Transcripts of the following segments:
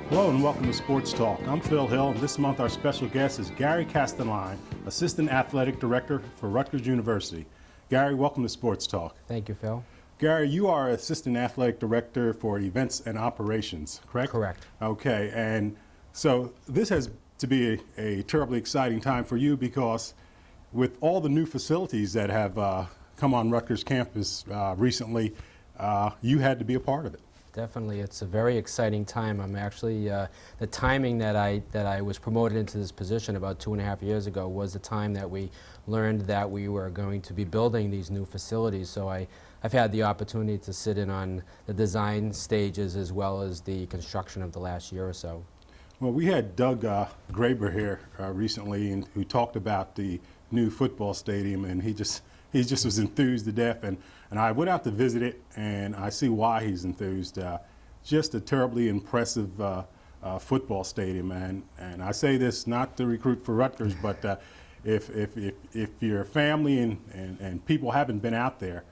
Hello and welcome to Sports Talk. I'm Phil Hill, and this month our special guest is Gary Castasliner, Assistant Athletic Director for Rutgers University. Gary, welcome to Sports Talk. Thank you, Phil. Gary, you are Assistant Athletic Director for Events and Operations, correct? Correct. Okay, and so this has to be a terribly exciting time for you because with all the new facilities that have come on Rutgers campus recently, you had to be a part of it. Definitely, it's a very exciting time. I'm actually the timing that I was promoted into this position about 2.5 years ago was the time that we learned that we were going to be building these new facilities. So I've had the opportunity to sit in on the design stages as well as the construction of the last year or so. Well, we had Doug Graber here recently, and who talked about the new football stadium, and he just was enthused to death. And I went out to visit it, and I see why he's enthused. Just a terribly impressive football stadium, and I say this not to recruit for Rutgers, but if your family and people haven't been out there,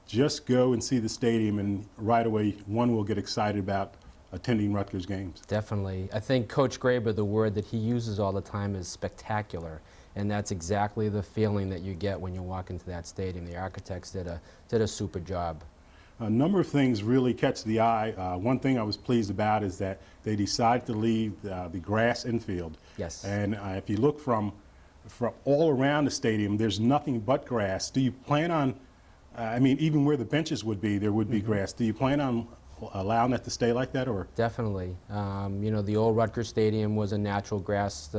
just go and see the stadium, and right away one will get excited about attending Rutgers games. Definitely. I think Coach Graber, the word that he uses all the time is spectacular. And that's exactly the feeling that you get when you walk into that stadium. The architects did a super job. A number of things really catch the eye. One thing I was pleased about is that they decided to leave the grass infield. Yes. And if you look from all around the stadium, there's nothing but grass. Do you plan on, I mean, even where the benches would be, there would be grass. Do you plan on allowing that to stay like that, or? Definitely. You know, the old Rutgers Stadium was a natural grass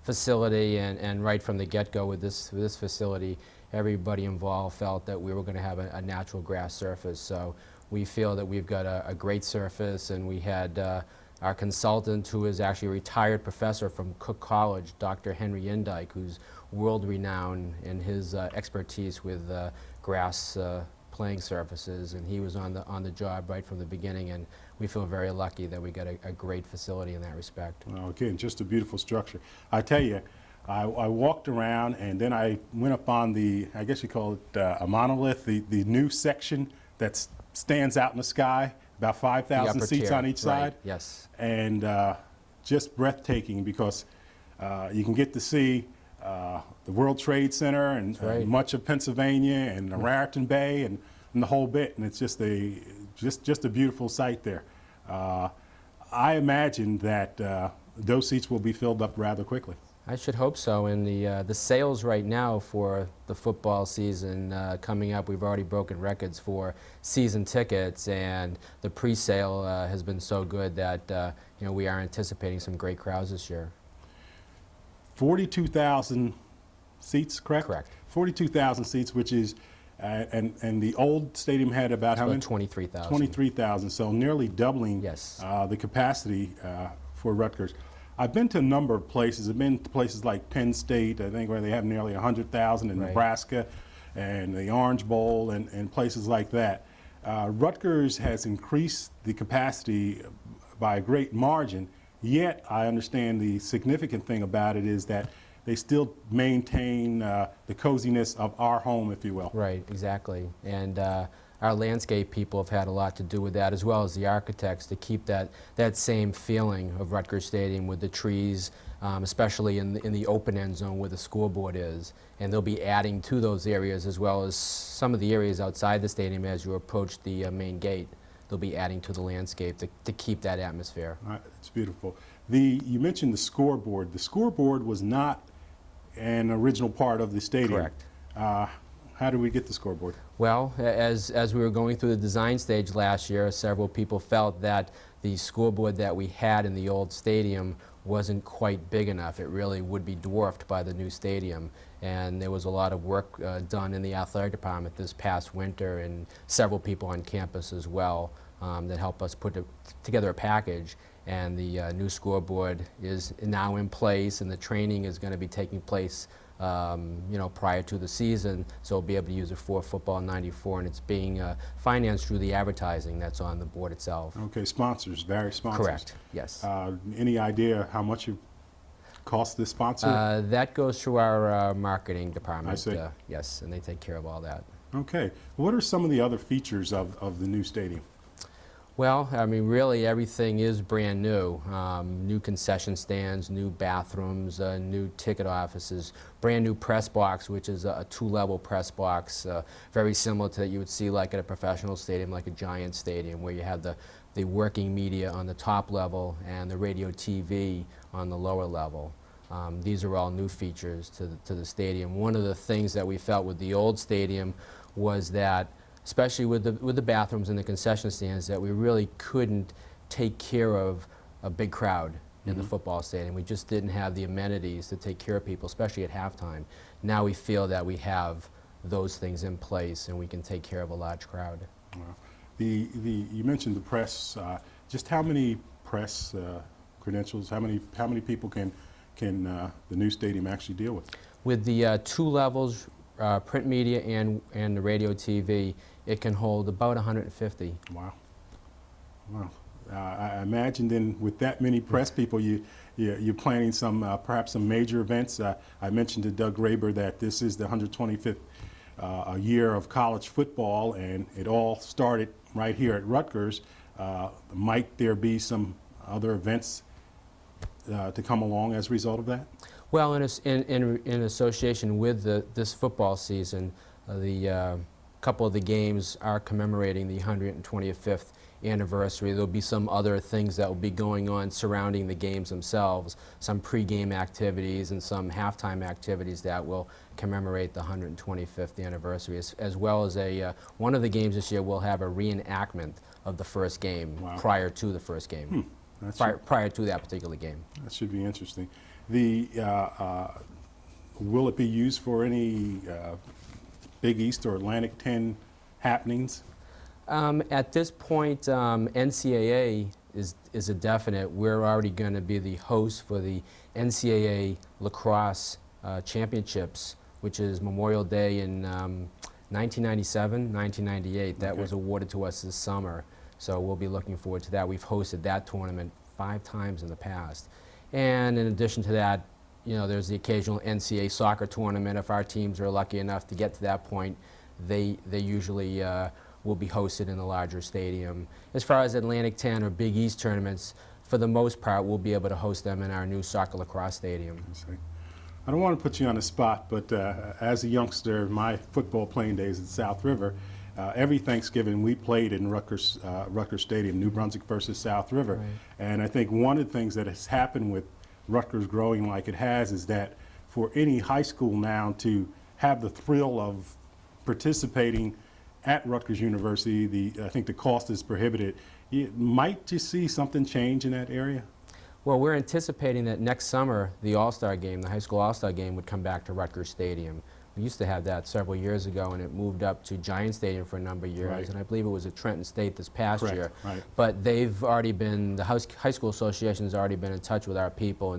facility, and right from the get-go with this facility, everybody involved felt that we were going to have a natural grass surface. So we feel that we've got a great surface, and we had our consultant, who is actually a retired professor from Cook College, Dr. Henry Indike, who's world-renowned in his expertise with grass playing surfaces, and he was on the job right from the beginning, and we feel very lucky that we got a great facility in that respect. Well, again, just a beautiful structure. I tell you, I walked around, and then I went up on the, I guess you call it a monolith, the new section that stands out in the sky, about 5,000 seats on each side. Yes. And just breathtaking because you can get to see the World Trade Center and much of Pennsylvania and the Raritan Bay and the whole bit, and it's just a beautiful sight there. I imagine that those seats will be filled up rather quickly. I should hope so. And the sales right now for the football season coming up, we've already broken records for season tickets, and the pre-sale has been so good that you know, we are anticipating some great crowds this year. 42,000 seats, correct? Correct. 42,000 seats, which is, and the old stadium had about how many? 23,000. 23,000, so nearly doubling the capacity for Rutgers. I've been to a number of places. I've been to places like Penn State, I think, where they have nearly 100,000, in Nebraska, and the Orange Bowl, and places like that. Rutgers has increased the capacity by a great margin. Yet, I understand the significant thing about it is that they still maintain the coziness of our home, if you will. Right, exactly. And our landscape people have had a lot to do with that, as well as the architects, to keep that same feeling of Rutgers Stadium with the trees, especially in the open end zone where the scoreboard is. And they'll be adding to those areas, as well as some of the areas outside the stadium as you approach the main gate. They'll be adding to the landscape to keep that atmosphere. It's beautiful. You mentioned the scoreboard. The scoreboard was not an original part of the stadium. Correct. How did we get the scoreboard? Well, as we were going through the design stage last year, several people felt that the scoreboard that we had in the old stadium wasn't quite big enough. It really would be dwarfed by the new stadium. And there was a lot of work done in the athletic department this past winter, and several people on campus as well that helped us put together a package. And the new scoreboard is now in place, and the training is going to be taking place you know, prior to the season, so we'll be able to use it for football in '94, and it's being financed through the advertising that's on the board itself. Okay, sponsors, various sponsors. Correct, yes. Any idea how much it costs this sponsor? That goes through our marketing department. I see. Yes, and they take care of all that. Okay. What are some of the other features of the new stadium? Well, I mean, really everything is brand new. New concession stands, new bathrooms, new ticket offices, brand new press box, which is a two-level press box, very similar to that you would see like at a professional stadium, like a Giant stadium, where you have the working media on the top level and the radio TV on the lower level. These are all new features to the stadium. One of the things that we felt with the old stadium was that, especially with the bathrooms and the concession stands, that we really couldn't take care of a big crowd in the football stadium. We just didn't have the amenities to take care of people, especially at halftime. Now we feel that we have those things in place and we can take care of a large crowd. Wow. You mentioned the press. Just how many press credentials? How many people can the new stadium actually deal with? With the two levels, print media and the radio TV, it can hold about 150. Wow. Wow. I imagine then with that many press people, you're planning perhaps some major events. I mentioned to Doug Graber that this is the 125th year of college football, and it all started right here at Rutgers. Might there be some other events to come along as a result of that? Well, in association with this football season, the couple of the games are commemorating the 125th anniversary. There'll be some other things that will be going on surrounding the games themselves, some pre-game activities and some halftime activities that will commemorate the 125th anniversary, as well as one of the games this year will have a reenactment of the first game. Wow. Prior to the first game, prior to that particular game. That should be interesting. Will it be used for any Big East or Atlantic 10 happenings? At this point, NCAA is a definite. We're already going to be the host for the NCAA Lacrosse Championships, which is Memorial Day in 1997, 1998. That was awarded to us this summer, so we'll be looking forward to that. We've hosted that tournament 5 times in the past. And in addition to that, you know, there's the occasional NCAA soccer tournament. If our teams are lucky enough to get to that point, they usually will be hosted in a larger stadium. As far as Atlantic 10 or Big East tournaments, for the most part, we'll be able to host them in our new soccer lacrosse stadium. I don't want to put you on the spot, but as a youngster, my football playing days at South River, every Thanksgiving we played in Rutgers Stadium, New Brunswick versus South River. Right. And I think one of the things that has happened with Rutgers growing like it has is that for any high school now to have the thrill of participating at Rutgers University, I think the cost is prohibitive. Might you see something change in that area? Well, we're anticipating that next summer the All-Star game, the high school All-Star game, would come back to Rutgers Stadium. We used to have that several years ago, and it moved up to Giant Stadium for a number of years, Right. and I believe it was at Trenton State this past Correct. year. Right. But they've already been, the high school association has already been in touch with our people,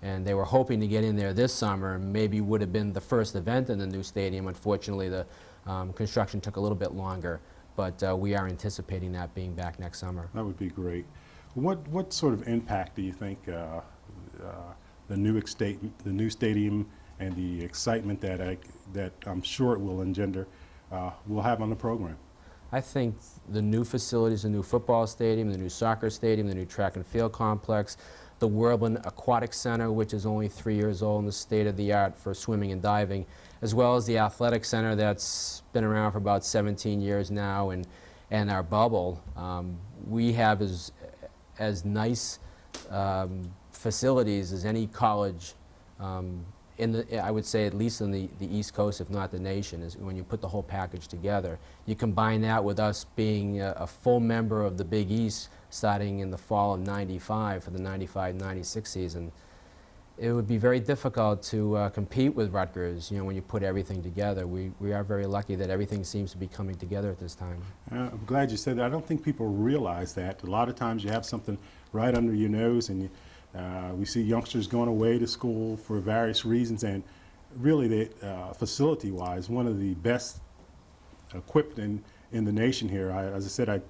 and they were hoping to get in there this summer. Maybe would have been the first event in the new stadium. Unfortunately, the construction took a little bit longer, but we are anticipating that being back next summer. That would be great. What sort of impact do you think the new stadium and the excitement that I'm sure it will engender will have on the program? I think the new facilities, the new football stadium, the new soccer stadium, the new track and field complex, the Whirlwind Aquatic Center, which is only 3 years old and the state of the art for swimming and diving, as well as the athletic center that's been around for about 17 years now, and our bubble. We have as nice facilities as any college I would say at least in the East Coast, if not the nation, is when you put the whole package together. You combine that with us being a full member of the Big East starting in the fall of '95 for the '95-'96 season. It would be very difficult to compete with Rutgers, you know, when you put everything together. We are very lucky that everything seems to be coming together at this time. I'm glad you said that. I don't think people realize that. A lot of times you have something right under your nose, and we see youngsters going away to school for various reasons, and really, facility-wise, one of the best equipped in the nation here. As I said, I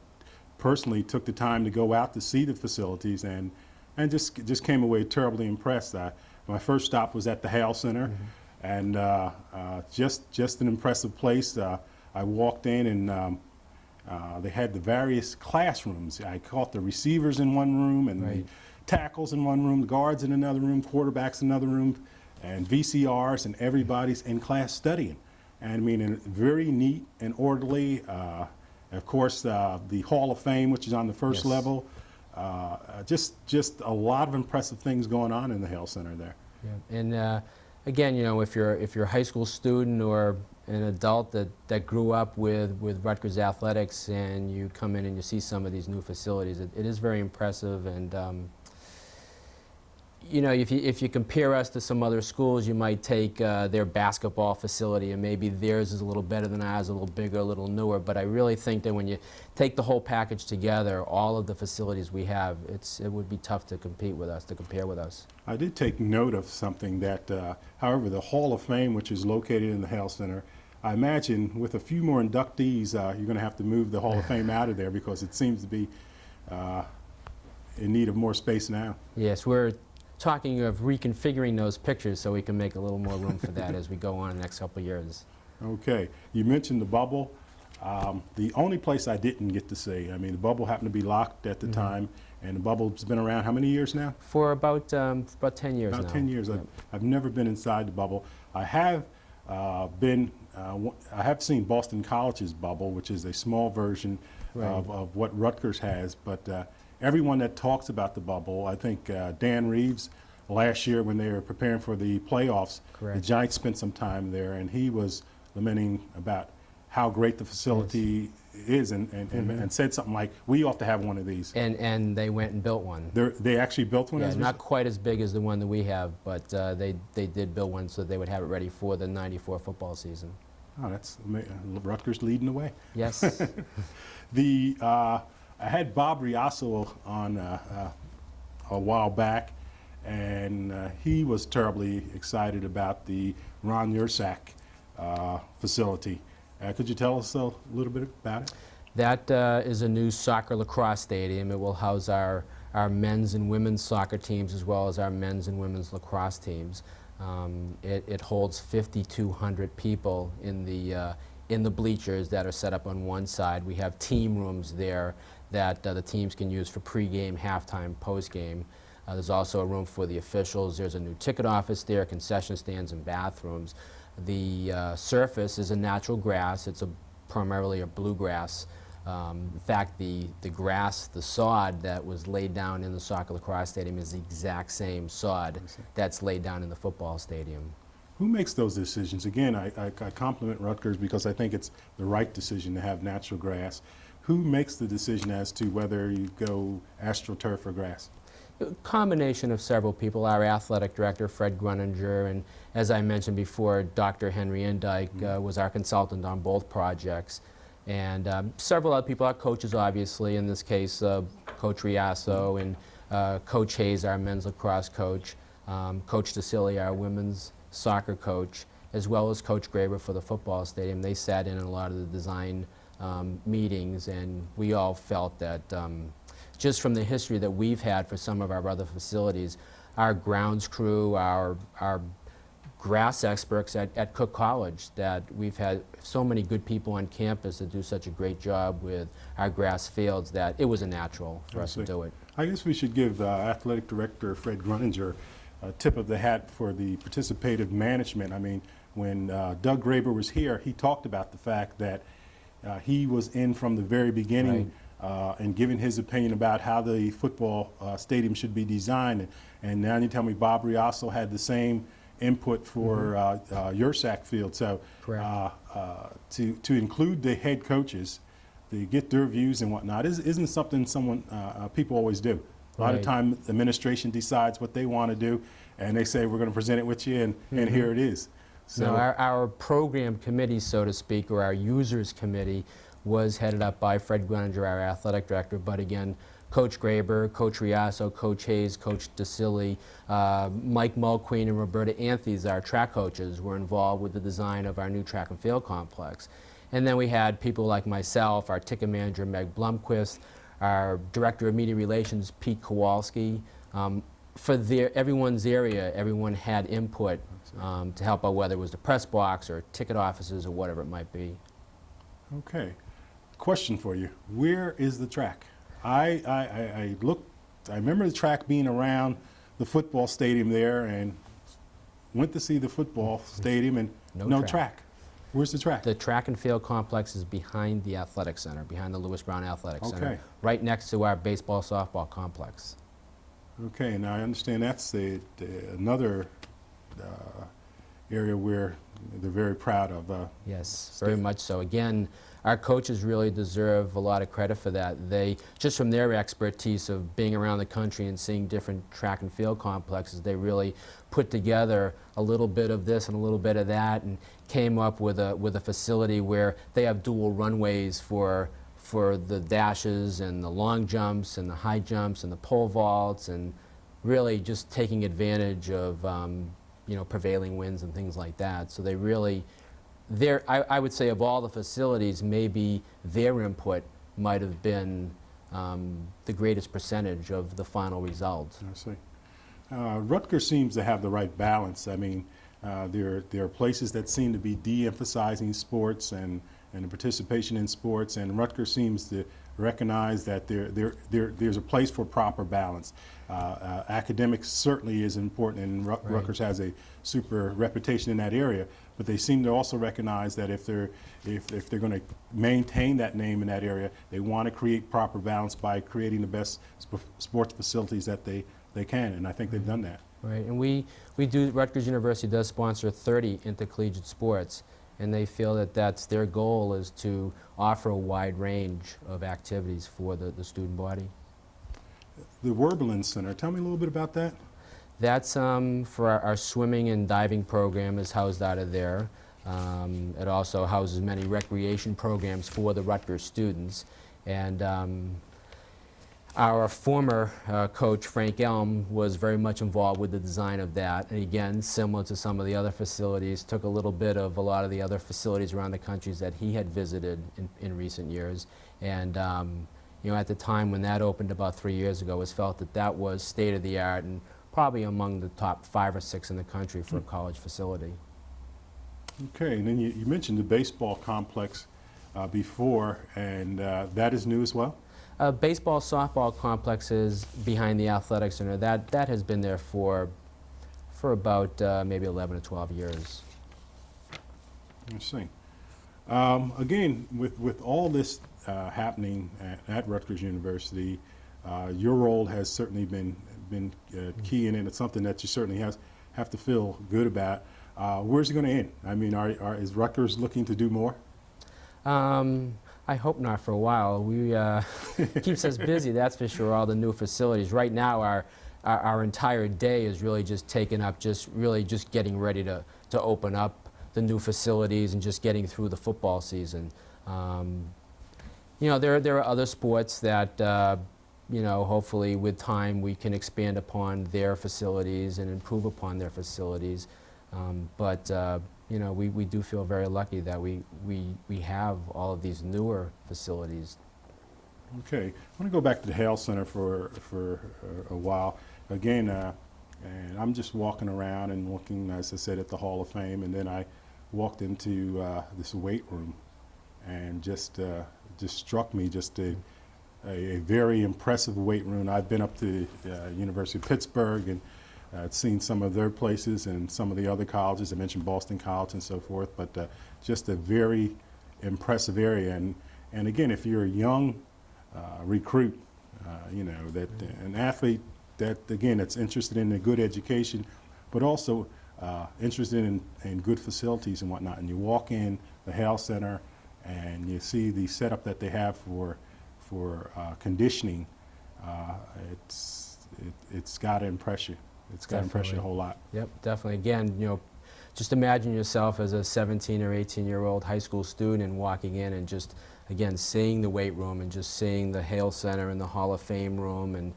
personally took the time to go out to see the facilities, and just came away terribly impressed. My first stop was at the Hale Center, and just an impressive place. I walked in, and They had the various classrooms. I caught the receivers in one room and Right. the tackles in one room, the guards in another room, quarterbacks in another room, and VCRs, and everybody's in class studying. And I mean, and very neat and orderly. Of course, the Hall of Fame, which is on the first Yes. level. Just a lot of impressive things going on in the Hale Center there. Yeah. And again, you know, if you're a high school student or an adult that grew up with Rutgers athletics, and you come in and you see some of these new facilities, it is very impressive. And you know, if you compare us to some other schools, you might take their basketball facility, and maybe theirs is a little better than ours, a little bigger, a little newer. But I really think that when you take the whole package together, all of the facilities we have, it would be tough to compete with us, to compare with us. I did take note of something that, however, the Hall of Fame, which is located in the Hale Center, I imagine with a few more inductees, you're going to have to move the Hall of Fame out of there because it seems to be in need of more space now. Yes, we're talking of reconfiguring those pictures so we can make a little more room for that as we go on the next couple of years. Okay, you mentioned the bubble. The only place I didn't get to see, I mean, the bubble happened to be locked at the time, and the bubble's been around how many years now? For about 10 years now. About 10 years. Yep. I've never been inside the bubble. I have I have seen Boston College's bubble, which is a small version Right. of what Rutgers has, but everyone that talks about the bubble, I think Dan Reeves, last year when they were preparing for the playoffs, Correct. the Giants spent some time there, and he was lamenting about how great the facility is, and said something like, we ought to have one of these. And they went and built one. They actually built one? Yeah, as a not result? quite as big as the one that we have, but they did build one so they would have it ready for the '94 football season. Oh, Rutgers leading the way. Yes. I had Bob Riasso on a while back, and he was terribly excited about the Ron Yursak facility. Could you tell us a little bit about it? That is a new soccer lacrosse stadium. It will house our men's and women's soccer teams as well as our men's and women's lacrosse teams. It holds 5,200 people in the bleachers that are set up on one side. We have team rooms there that the teams can use for pregame, halftime, postgame. There's also a room for the officials. There's a new ticket office there, concession stands, and bathrooms. The surface is a natural grass. It's primarily a bluegrass. In fact, the grass, the sod that was laid down in the soccer lacrosse stadium is the exact same sod that's laid down in the football stadium. Who makes those decisions? Again, I compliment Rutgers because I think it's the right decision to have natural grass. Who makes the decision as to whether you go AstroTurf or grass? A combination of several people. Our athletic director, Fred Gruninger, and as I mentioned before, Dr. Henry Indike was our consultant on both projects. And several other people, our coaches obviously, in this case Coach Riasso and Coach Hayes, our men's lacrosse coach, Coach DeCilli, our women's soccer coach, as well as Coach Graber for the football stadium. They sat in a lot of the design meetings, and we all felt that just from the history that we've had for some of our other facilities, our grounds crew, our grass experts at Cook College, that we've had so many good people on campus that do such a great job with our grass fields that it was a natural for us to do it. I guess we should give Athletic Director Fred Gruninger a tip of the hat for the participative management. I mean, when Doug Graber was here, he talked about the fact that he was in from the very beginning and giving his opinion about how the football stadium should be designed. And now you tell me Bob Riasso had the same input for Yursak Field. So to include the head coaches, to get their views and whatnot, isn't something people always do. A lot of time, administration decides what they want to do, and they say, we're going to present it with you, and here it is. So no, our program committee, so to speak, or our users committee, was headed up by Fred Gruninger, our athletic director, but again, Coach Graber, Coach Riasso, Coach Hayes, Coach DeCilli, Mike Mulqueen, and Roberta Anthys, our track coaches, were involved with the design of our new track and field complex. And then we had people like myself, our ticket manager, Meg Blumquist, our director of media relations, Pete Kowalski. For everyone's area, everyone had input to help out, whether it was the press box or ticket offices or whatever it might be. okay. Question for you: where is the track? I looked. I remember the track being around the football stadium there, and went to see the football stadium, and no track. Where's the track? The track and field complex is behind the athletic center, behind the Lewis Brown Athletic Okay. Center, right next to our baseball softball complex. Okay, now I understand that's another area where they're very proud of. Yes, very much so. Again, our coaches really deserve a lot of credit for that. They, just from their expertise of being around the country and seeing different track and field complexes, they really put together a little bit of this and a little bit of that, and came up with a facility where they have dual runways for the dashes and the long jumps and the high jumps and the pole vaults, and really just taking advantage of you know, prevailing winds and things like that. So they really, I would say of all the facilities, maybe their input might have been the greatest percentage of the final result. I see. Rutgers seems to have the right balance. I mean, there are places that seem to be de-emphasizing sports and the participation in sports, and Rutgers seems to recognize that there's a place for proper balance. Academics certainly is important, and Rutgers has a super reputation in that area, but they seem to also recognize that if they're going to maintain that name in that area, they want to create proper balance by creating the best sports facilities that they can, and I think they've done that. Right, and Rutgers University does sponsor 30 intercollegiate sports, and they feel that that's their goal, is to offer a wide range of activities for the student body. The Werberlin Center, tell me a little bit about that. That's for our swimming and diving program is housed out of there. It also houses many recreation programs for the Rutgers students, and our former coach, Frank Elm, was very much involved with the design of that. And again, similar to some of the other facilities, took a little bit of a lot of the other facilities around the countries that he had visited in recent years. And you know, at the time when that opened about 3 years ago, it was felt that that was state of the art and probably among the top 5 or 6 in the country for a college facility. Okay, and then you mentioned the baseball complex before, and that is new as well? Baseball softball complex is behind the athletic center. That has been there for about maybe 11 or 12 years. I see. Again, with all this happening at Rutgers University, your role has certainly been key in it. It's something that you certainly have to feel good about. Where's it going to end? I mean, is Rutgers looking to do more? I hope not for a while. Keeps us busy, that's for sure, all the new facilities. Right now, our entire day is really just taken up just getting ready to open up the new facilities and just getting through the football season. You know, there are other sports that, you know, hopefully with time we can expand upon their facilities and improve upon their facilities. You know, we do feel very lucky that we have all of these newer facilities. Okay, I want to go back to the Hale Center for a while. Again, and I'm just walking around and looking, as I said, at the Hall of Fame, and then I walked into this weight room, and just struck me, just a very impressive weight room. I've been up to University of Pittsburgh and seen some of their places and some of the other colleges. I mentioned Boston College and so forth, but just a very impressive area. And again, if you're a young recruit, you know, that an athlete that, again, that's interested in a good education, but also interested in good facilities and whatnot, and you walk in the Hale Center and you see the setup that they have for conditioning, it's got to impress you. It's got to impress you a whole lot. Yep, definitely. Again, you know, just imagine yourself as a 17 or 18-year-old high school student walking in and just, again, seeing the weight room and just seeing the Hale Center and the Hall of Fame room, and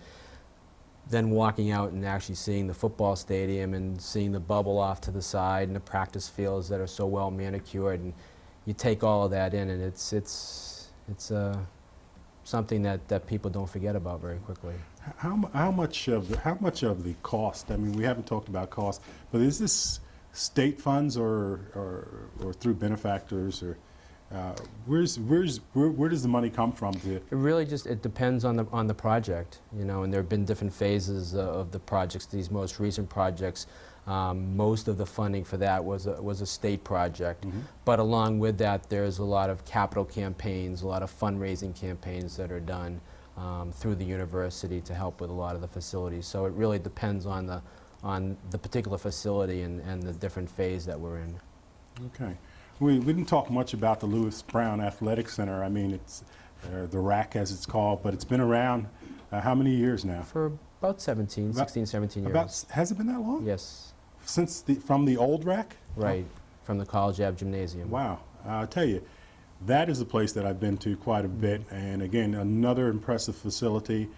then walking out and actually seeing the football stadium and seeing the bubble off to the side and the practice fields that are so well manicured, and you take all of that in, and it's something that people don't forget about very quickly. How much of the cost? I mean, we haven't talked about cost, but is this state funds or through benefactors, or Where does the money come from? It really just, it depends on the project, you know, and there have been different phases of the projects. These most recent projects, most of the funding for that was a state project. Mm-hmm. But along with that, there's a lot of capital campaigns, a lot of fundraising campaigns that are done through the university to help with a lot of the facilities. So it really depends on the particular facility and the different phase that we're in. Okay. We didn't talk much about the Lewis Brown Athletic Center. I mean, it's the RAC as it's called, but it's been around how many years now? For about 16, 17 years. Has it been that long? Yes. From the old RAC? Right, from the College Ave Gymnasium. Wow. I'll tell you, that is a place that I've been to quite a bit, and again, another impressive facility.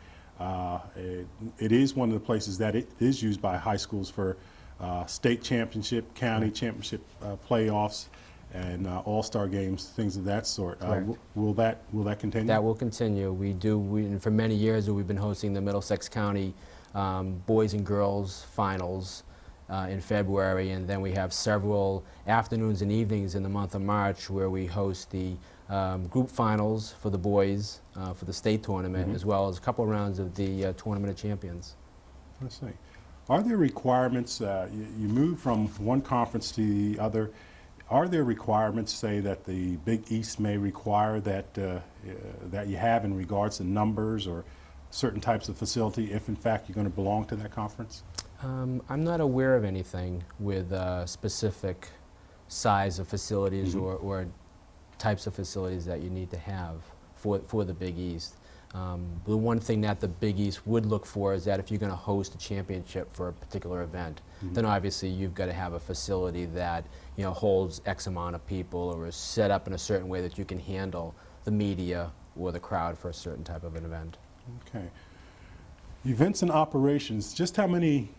It is one of the places that it is used by high schools for state championship, county championship playoffs, and all-star games, things of that sort. Will that continue? That will continue. And for many years we've been hosting the Middlesex County boys and girls finals in February, and then we have several afternoons and evenings in the month of March where we host the group finals for the boys for the state tournament, as well as a couple of rounds of the Tournament of Champions. Let's see. Are there requirements, you move from one conference to the other, are there requirements, say, that the Big East may require that you have in regards to numbers or certain types of facility if in fact you're going to belong to that conference? I'm not aware of anything with specific size of facilities or types of facilities that you need to have for the Big East. The one thing that the Big East would look for is that if you're going to host a championship for a particular event, then obviously you've got to have a facility that, you know, holds X amount of people or is set up in a certain way that you can handle the media or the crowd for a certain type of an event. Okay. Events and operations, just how many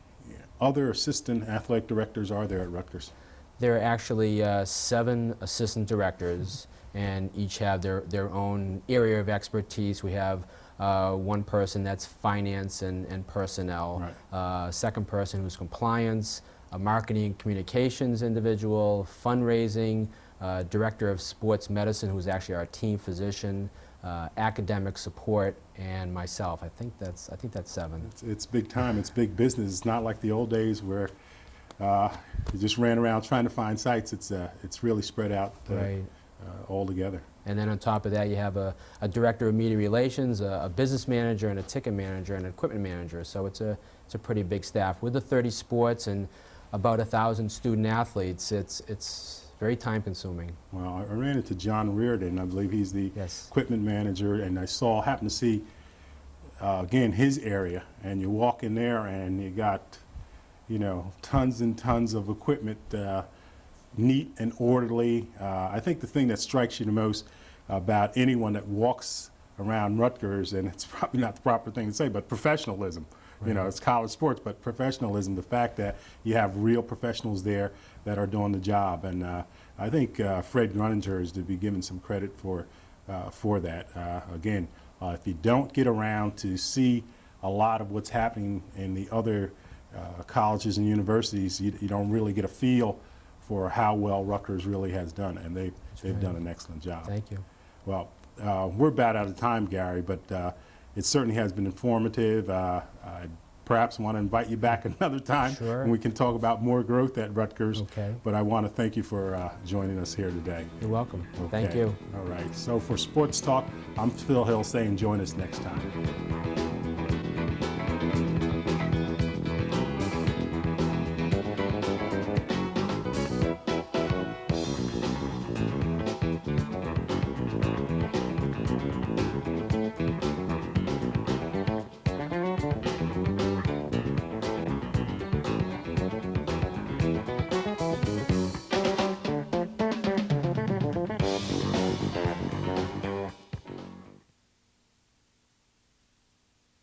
other assistant athletic directors are there at Rutgers? There are actually 7 assistant directors, and each have their own area of expertise. We have one person that's finance and personnel, second person who's compliance, a marketing and communications individual, fundraising, director of sports medicine, who's actually our team physician, academic support, and myself. I think that's 7. It's big time. It's big business. It's not like the old days where you just ran around trying to find sites. It's really spread out all together. And then on top of that, you have a director of media relations, a business manager, and a ticket manager, and an equipment manager. So it's a pretty big staff. With the 30 sports and about 1,000 student athletes, it's very time consuming. Well, I ran into John Reardon. I believe he's the equipment manager, and I happened to see again his area. And you walk in there, and you got, you know, tons and tons of equipment, neat and orderly. I think the thing that strikes you the most about anyone that walks around Rutgers, and it's probably not the proper thing to say, but professionalism. You know, it's college sports, but professionalism, the fact that you have real professionals there that are doing the job. And I think Fred Gruninger is to be given some credit for that. Again, if you don't get around to see a lot of what's happening in the other colleges and universities, you don't really get a feel for how well Rutgers really has done, and they've done an excellent job. Thank you. Well, we're about out of time, Gary, but it certainly has been informative. I perhaps want to invite you back another time, and we can talk about more growth at Rutgers. But I want to thank you for joining us here today. You're welcome. Thank you. All right. So for Sports Talk, I'm Phil Hill saying join us next time.